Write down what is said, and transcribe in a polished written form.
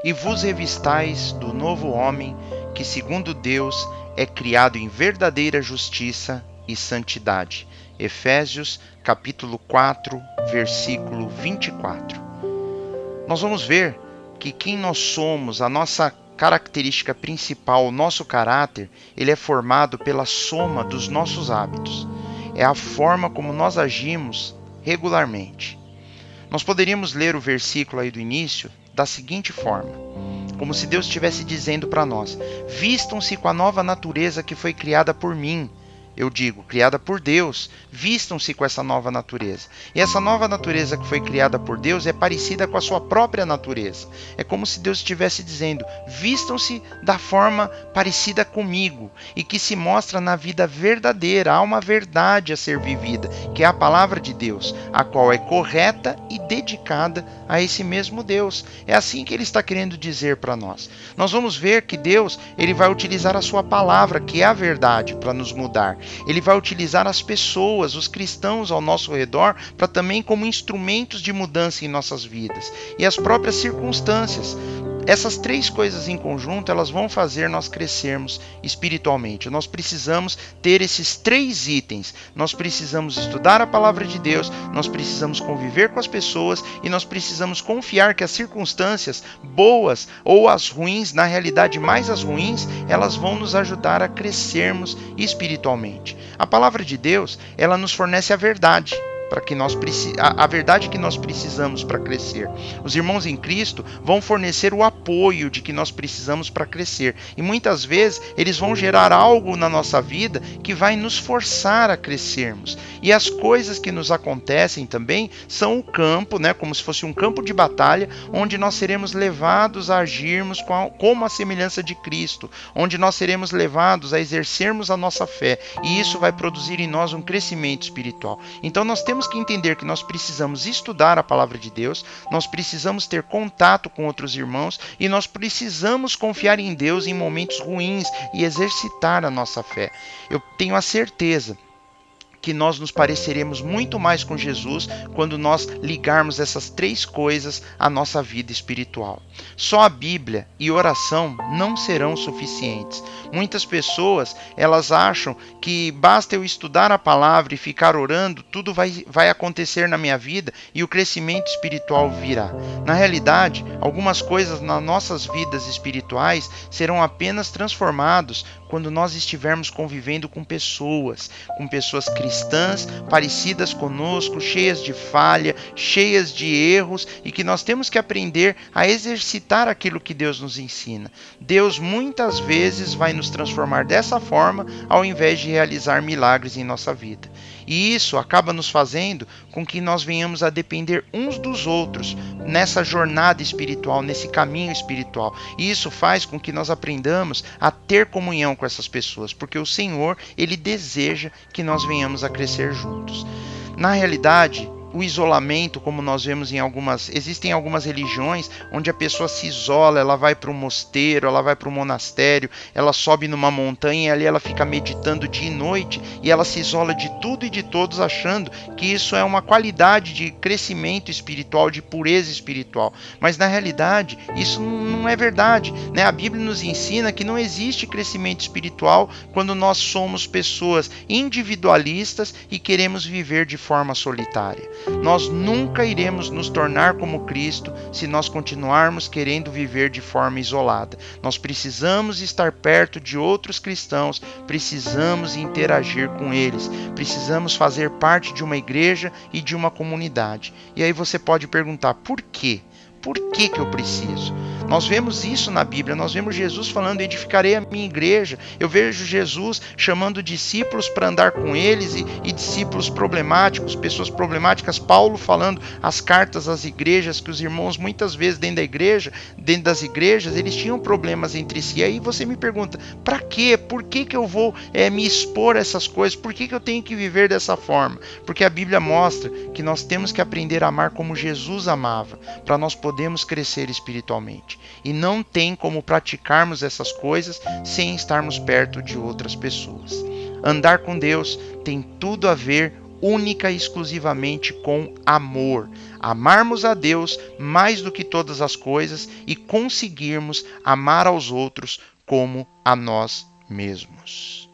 e vos revistais do novo homem, que segundo Deus é criado em verdadeira justiça e santidade. Efésios capítulo 4, versículo 24. Nós vamos ver que quem nós somos, a nossa característica principal, o nosso caráter, ele é formado pela soma dos nossos hábitos. É a forma como nós agimos regularmente. Nós poderíamos ler o versículo aí do início da seguinte forma, como se Deus estivesse dizendo para nós: vistam-se com a nova natureza que foi criada por mim. Eu digo, criada por Deus, vistam-se com essa nova natureza. E essa nova natureza que foi criada por Deus é parecida com a sua própria natureza. É como se Deus estivesse dizendo, vistam-se da forma parecida comigo e que se mostra na vida verdadeira. Há uma verdade a ser vivida, que é a palavra de Deus, a qual é correta e dedicada a esse mesmo Deus. É assim que ele está querendo dizer para nós. Nós vamos ver que Deus, ele vai utilizar a sua palavra, que é a verdade, para nos mudar. Ele vai utilizar as pessoas, os cristãos ao nosso redor, para também como instrumentos de mudança em nossas vidas. E as próprias circunstâncias. Essas três coisas em conjunto, elas vão fazer nós crescermos espiritualmente. Nós precisamos ter esses três itens. Nós precisamos estudar a palavra de Deus, nós precisamos conviver com as pessoas e nós precisamos confiar que as circunstâncias boas ou as ruins, na realidade mais as ruins, elas vão nos ajudar a crescermos espiritualmente. A palavra de Deus, ela nos fornece a verdade. Para que a verdade que nós precisamos para crescer. Os irmãos em Cristo vão fornecer o apoio de que nós precisamos para crescer. E muitas vezes eles vão gerar algo na nossa vida que vai nos forçar a crescermos. E as coisas que nos acontecem também são o campo, né, como se fosse um campo de batalha, onde nós seremos levados a agirmos como a semelhança de Cristo, onde nós seremos levados a exercermos a nossa fé. E isso vai produzir em nós um crescimento espiritual. Então nós temos que entender que nós precisamos estudar a palavra de Deus, nós precisamos ter contato com outros irmãos e nós precisamos confiar em Deus em momentos ruins e exercitar a nossa fé. Eu tenho a certeza que nós nos pareceremos muito mais com Jesus quando nós ligarmos essas três coisas à nossa vida espiritual. Só a Bíblia e oração não serão suficientes. Muitas pessoas, elas acham que basta eu estudar a palavra e ficar orando, tudo vai acontecer na minha vida e o crescimento espiritual virá. Na realidade, algumas coisas nas nossas vidas espirituais serão apenas transformadas quando nós estivermos convivendo com pessoas cristãs, parecidas conosco, cheias de falha, cheias de erros, e que nós temos que aprender a exercitar aquilo que Deus nos ensina. Deus muitas vezes vai nos transformar dessa forma, ao invés de realizar milagres em nossa vida. E isso acaba nos fazendo com que nós venhamos a depender uns dos outros nessa jornada espiritual, nesse caminho espiritual. E isso faz com que nós aprendamos a ter comunhão com essas pessoas, porque o Senhor, ele deseja que nós venhamos a crescer juntos. Na realidade, o isolamento, como nós vemos existem algumas religiões onde a pessoa se isola, ela vai para um mosteiro, ela vai para um monastério, ela sobe numa montanha e ali ela fica meditando dia e noite e ela se isola de tudo e de todos, achando que isso é uma qualidade de crescimento espiritual, de pureza espiritual. Mas na realidade, isso não é verdade, né? A Bíblia nos ensina que não existe crescimento espiritual quando nós somos pessoas individualistas e queremos viver de forma solitária. Nós nunca iremos nos tornar como Cristo se nós continuarmos querendo viver de forma isolada. Nós precisamos estar perto de outros cristãos, precisamos interagir com eles, precisamos fazer parte de uma igreja e de uma comunidade. E aí você pode perguntar, por quê? Por que eu preciso? Nós vemos isso na Bíblia, nós vemos Jesus falando, edificarei a minha igreja. Eu vejo Jesus chamando discípulos para andar com eles e discípulos problemáticos, pessoas problemáticas. Paulo falando as cartas às igrejas, que os irmãos muitas vezes dentro das igrejas, eles tinham problemas entre si. Aí você me pergunta, para quê? Por que eu vou me expor a essas coisas? Por que eu tenho que viver dessa forma? Porque a Bíblia mostra que nós temos que aprender a amar como Jesus amava, para nós podermos crescer espiritualmente. E não tem como praticarmos essas coisas sem estarmos perto de outras pessoas. Andar com Deus tem tudo a ver única e exclusivamente com amor. Amarmos a Deus mais do que todas as coisas e conseguirmos amar aos outros como a nós mesmos.